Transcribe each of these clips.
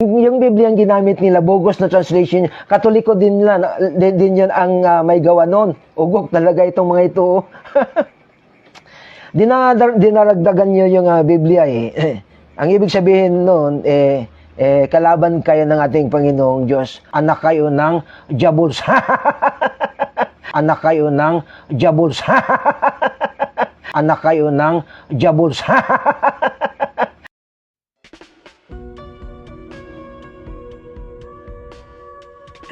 Yung Biblia ang ginamit nila, bogus na translation, Katoliko din nila, din yan ang may gawa nun. Ugok talaga itong mga ito. Dinaragdagan nyo yung Biblia eh. Ang ibig sabihin nun, kalaban kayo ng ating Panginoong Diyos. Anak kayo ng Jabuls. Anak kayo ng Jabuls. Anak kayo ng Jabuls.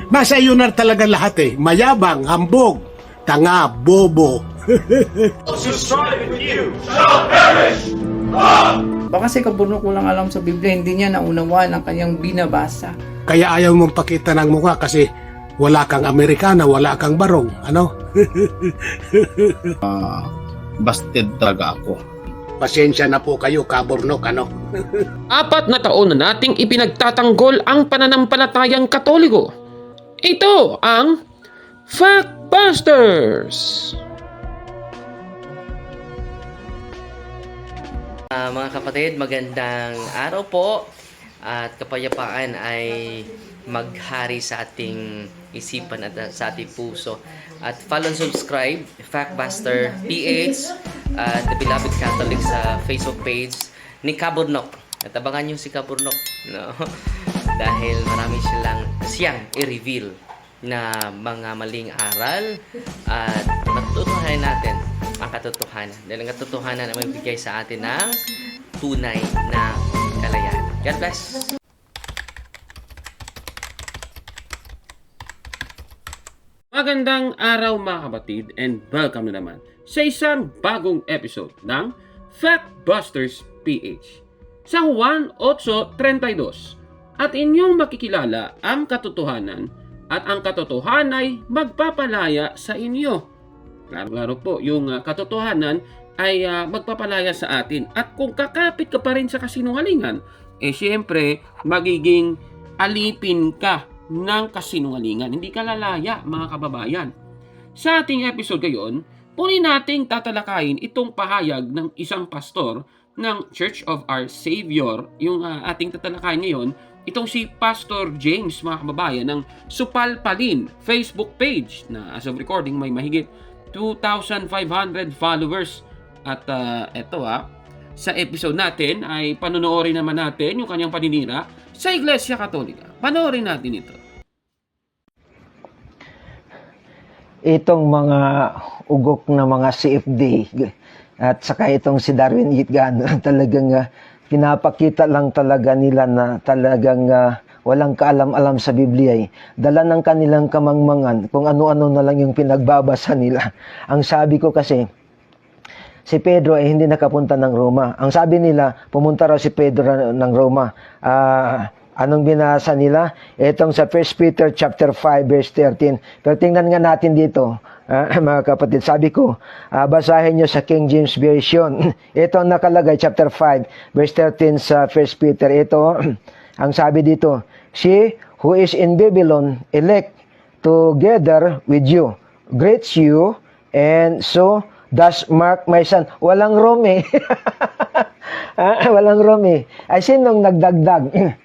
Nasa iyo na talaga lahat eh. Mayabang, hambog, tanga, bobo. Baka si Kabunok walang alam sa Biblia, hindi niya naunawaan ang kanyang binabasa. Kaya ayaw mong pakita ng mukha kasi wala kang Amerikana, wala kang barong. Ano? Busted talaga ako. Pasensya na po kayo, Kaburnok, ano? 4 na taon na nating ipinagtatanggol ang pananampalatayang Katoliko. Ito ang Factbusters! Mga kapatid, magandang araw po at kapayapaan ay maghari sa ating isipan at sa ating puso. At follow and subscribe, Factbuster PH at The Beloved Catholic sa Facebook page ni Kaburnok. At abangan nyo si Kaburnok, no? Dahil marami siyang i-reveal na mga maling aral at matutuhanan natin ang katotohanan. Dahil ang katotohanan ay magbigay sa atin ng tunay na kalayaan. God bless! Magandang araw mga kapatid and welcome na naman sa isang bagong episode ng Factbusters PH. Sa Juan 8:32, at inyong makikilala ang katotohanan at ang katotohanan ay magpapalaya sa inyo. Klaro-klaro po, yung katotohanan ay magpapalaya sa atin. At kung kakapit ka pa rin sa kasinungalingan, siyempre magiging alipin ka ng kasinungalingan. Hindi ka lalaya, mga kababayan. Sa ating episode ngayon, muli nating tatalakayin itong pahayag ng isang pastor ng Church of Our Savior. Yung ating tatalakayin ngayon, itong si Pastor James, mga kababayan, ng Supalpalin Facebook page na as of recording may mahigit 2,500 followers. At sa episode natin ay panonoorin naman natin yung kanyang paninira sa Iglesia Katolika. Panoorin natin ito. Itong mga ugok na mga CFD at saka itong si Darwin Gitgano talagang pinapakita lang talaga nila na talagang walang kaalam-alam sa Biblia. Dala ng kanilang kamangmangan kung ano-ano na lang yung pinagbabasa nila. Ang sabi ko kasi, si Pedro ay hindi nakapunta ng Roma. Ang sabi nila, pumunta raw si Pedro ng Roma. Anong binasa nila? Itong sa 1 Peter chapter 5 verse 13. Pero tingnan nga natin dito, mga kapatid. Sabi ko, basahin nyo sa King James Version. Ito ang nakalagay, chapter 5 verse 13 sa 1 Peter. Ito, ang sabi dito, she who is in Babylon, elect together with you, greets you, and so does Mark my son. Walang Rome. Walang Rome. Ay, sinong nagdagdag?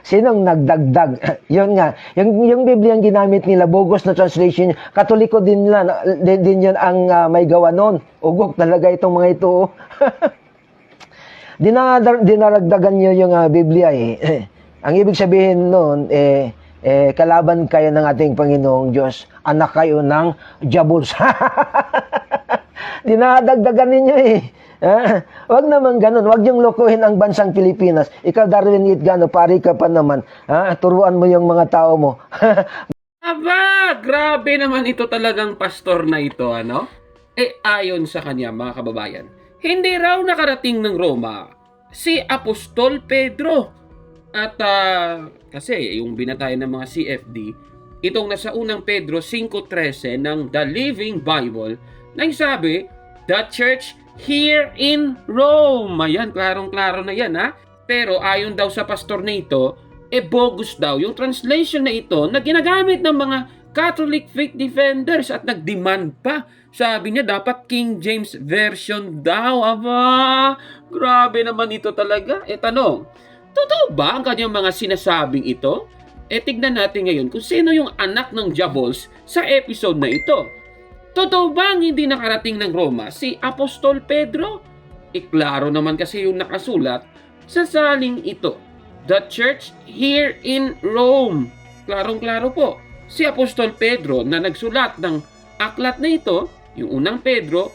Sinong nagdagdag? Yun nga. Yung Biblia ang ginamit nila, bogus na translation, Katoliko din nila, din yan ang may gawa nun. Ugok talaga itong mga ito. Dinaragdagan nyo yung Biblia eh. Ang ibig sabihin nun, kalaban kayo ng ating Panginoong Diyos. Anak kayo ng Jabuls. Dinadagdagan ninyo eh. Wag naman ganun. Wag yung lokohin ang bansang Pilipinas. Ikaw, Darwin Gitgano, pari ka pa naman. Turuan mo yung mga tao mo. Aba, grabe naman ito talagang pastor na ito, ano? Ayon sa kanya, mga kababayan, hindi raw nakarating ng Roma si Apostol Pedro. At kasi yung binatayan ng mga CFD, itong nasa unang Pedro 5:13 ng The Living Bible, na sabi, the church here in Rome. Ayan, klarong-klaro na yan, ha? Pero ayon daw sa pastor na ito, bogus daw yung translation na ito na ginagamit ng mga Catholic faith defenders at nag-demand pa. Sabi niya, dapat King James Version daw. Aba, grabe naman ito talaga. Tanong, Totoo ba ang kanyang mga sinasabing ito? Tignan natin ngayon kung sino yung anak ng Diabols sa episode na ito. Totoo ba ang hindi nakarating ng Roma si Apostol Pedro? Klaro naman kasi yung nakasulat sa saling ito. The church here in Rome. Klarong-klaro po. Si Apostol Pedro na nagsulat ng aklat na ito, yung unang Pedro,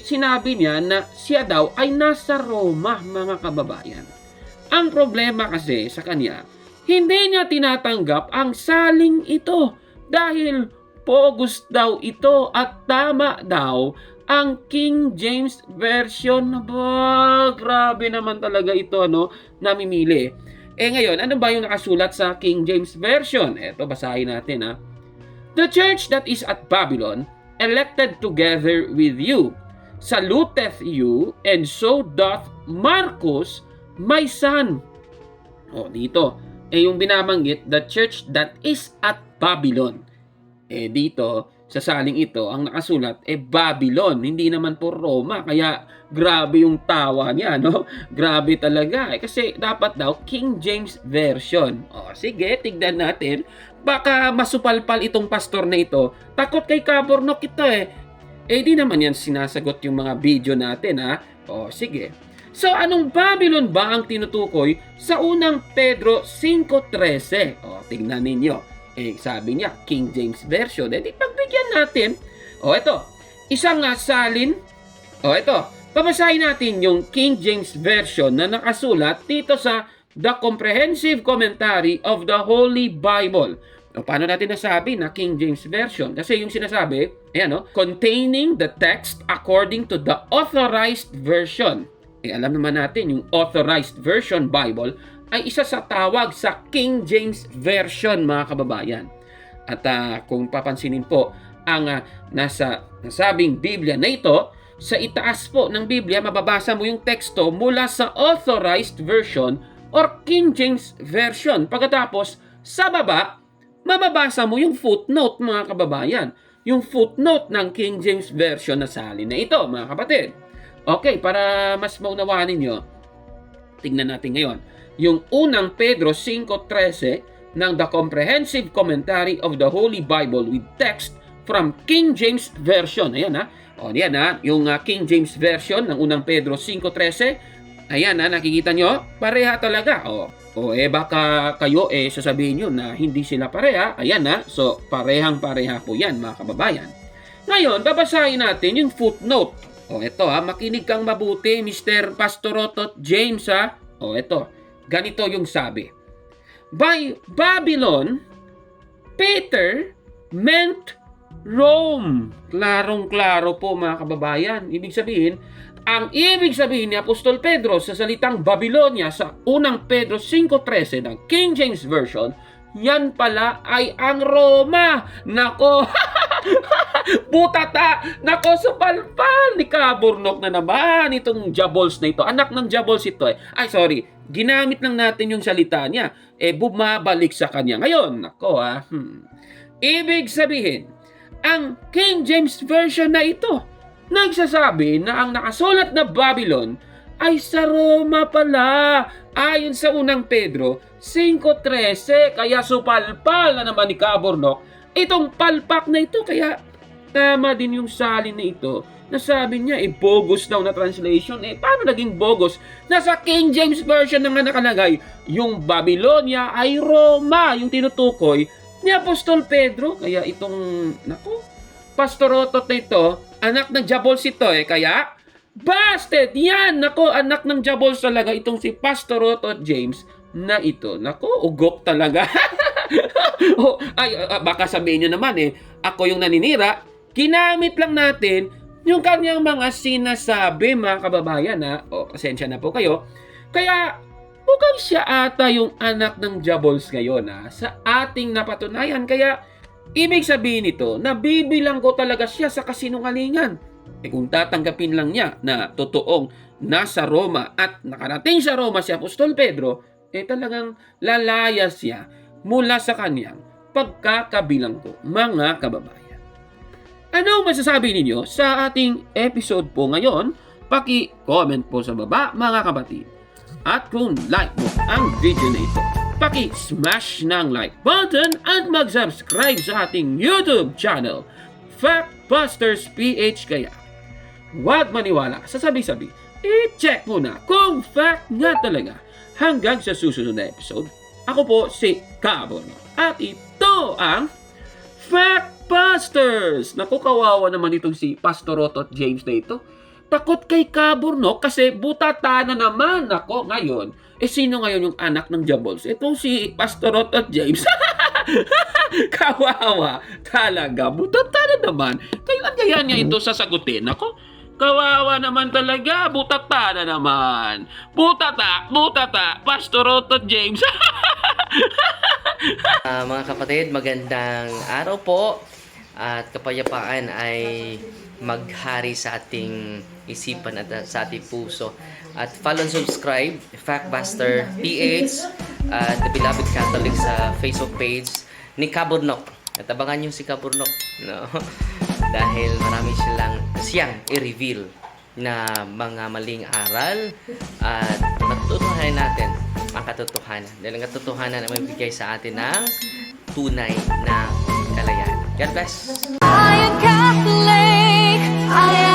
sinabi niya na siya daw ay nasa Roma, mga kababayan. Ang problema kasi sa kanya, hindi niya tinatanggap ang saling ito dahil bogus daw ito at tama daw ang King James Version. Grabe naman talaga ito, namimili. Ngayon, ano ba yung nakasulat sa King James Version? Ito, basahin natin, ha. The church that is at Babylon, elected together with you, saluteth you, and so doth Marcus, my son. Dito, yung binabanggit, the church that is at Babylon. Dito, sa saling ito, ang nakasulat, Babylon, hindi naman po Roma. Kaya, grabe yung tawa niya, Grabe talaga. Kasi, dapat daw, King James Version. Sige, tignan natin. Baka masupalpal itong pastor na ito. Takot kay Kabornok ito, di naman yan sinasagot yung mga video natin, ha? Sige. So, anong Babylon ba ang tinutukoy sa unang Pedro 5.13? Tignan ninyo. Sabi niya, King James Version. Di pagbigyan natin. Ito. Isang salin. Ito. Babasahin natin yung King James Version na nakasulat dito sa The Comprehensive Commentary of the Holy Bible. Paano natin nasabi na King James Version? Kasi yung sinasabi, containing the text according to the authorized version. Alam naman natin, yung authorized version Bible ay isa sa tawag sa King James Version, mga kababayan. At kung papansinin po, ang nasabing Biblia na ito, sa itaas po ng Biblia, mababasa mo yung teksto mula sa authorized version or King James Version. Pagkatapos, sa baba, mababasa mo yung footnote, mga kababayan. Yung footnote ng King James Version na salin na ito, mga kapatid. Okay, para mas maunawaan ninyo, tingnan natin ngayon. Yung unang Pedro 5.13 ng The Comprehensive Commentary of the Holy Bible with text from King James Version. Ayan, ha. Yan, ha. Yung King James Version ng unang Pedro 5.13. Ayan, ha. Nakikita nyo? Pareha talaga. Baka kayo sasabihin nyo na hindi sila pareha. Ayan, ha. So, parehang-pareha po yan, mga kababayan. Ngayon, babasahin natin yung footnote. Ito, ha. Makinig kang mabuti, Mr. Pastorotot James, ha. Ito. Ganito yung sabi. By Babylon, Peter meant Rome. Klarong-klaro po, mga kababayan. Ang ibig sabihin ni Apostol Pedro sa salitang Babylonia sa unang Pedro 5.13 ng King James Version, yan pala ay ang Roma. Nako, butata. Nako, supalpal ni Kabornok na naman itong Diabols na ito. Anak ng Diabols ito ginamit lang natin yung salita niya. Bumabalik sa kanya. Ngayon, nako ibig sabihin, ang King James Version na ito, nagsasabi na ang nakasulat na Babylon ay sa Roma pala. Ayon sa unang Pedro 5.13, kaya supalpal na naman ni Kabornok itong palpak na ito. Kaya tama din yung salin na ito. Nasabi niya, bogus daw na translation. Paano naging bogus? Nasa King James Version na nga nakalagay, yung Babylonia ay Roma, yung tinutukoy ni Apostol Pedro. Kaya itong, Pastorotot na ito, anak ng Diabols ito kaya, busted! Yan! Anak ng Diabols talaga itong si Pastorotot James na ito. Ugok talaga. Baka sabihin nyo naman ako yung naninira. Ginamit lang natin yung kanyang mga sinasabi, mga kababayan, pasensya na po kayo. Kaya, mukhang siya ata yung anak ng Diabols ngayon, sa ating napatunayan. Kaya, ibig sabihin nito, nabibilang ko talaga siya sa kasinungalingan. Kung tatanggapin lang niya na totoong nasa Roma at nakarating sa Roma si Apostol Pedro, talagang lalaya siya mula sa kanyang pagkakabilang ko, mga kababayan. Ano masasabi ninyo sa ating episode po ngayon? Paki-comment po sa baba, mga kapatid. At kung like mo ang video na ito, paki-smash ng like button at mag-subscribe sa ating YouTube channel, Factbusters PH. Kaya huwag maniwala sa sabi-sabi, i-check mo na kung fact nga talaga. Hanggang sa susunod na episode, ako po si Kabon at ito ang Factbusters! Naku, kawawa naman itong si Pastor Rotot James na ito. Takot kay Kabornok kasi butata na naman. Ako ngayon, sino ngayon yung anak ng Jabols? Itong si Pastor Rotot James. Kawawa talaga. Butata na naman. Kailan kaya niya ito sasagutin? Ako, kawawa naman talaga. Butata na naman. Butata, Pastor Rotot James. Mga kapatid, magandang araw po at kapayapaan ay maghari sa ating isipan at sa ating puso. At follow and subscribe Factbuster PH at The Beloved Catholic sa Facebook page ni Kaburnok. At abangan nyo si Kaburnok, no? Dahil marami siyang i-reveal na mga maling aral at matutuhanan natin ang katotohanan. Dahil ang katotohanan ay magbigay sa atin ng tunay na kalayaan. God bless! I am Catholic. I am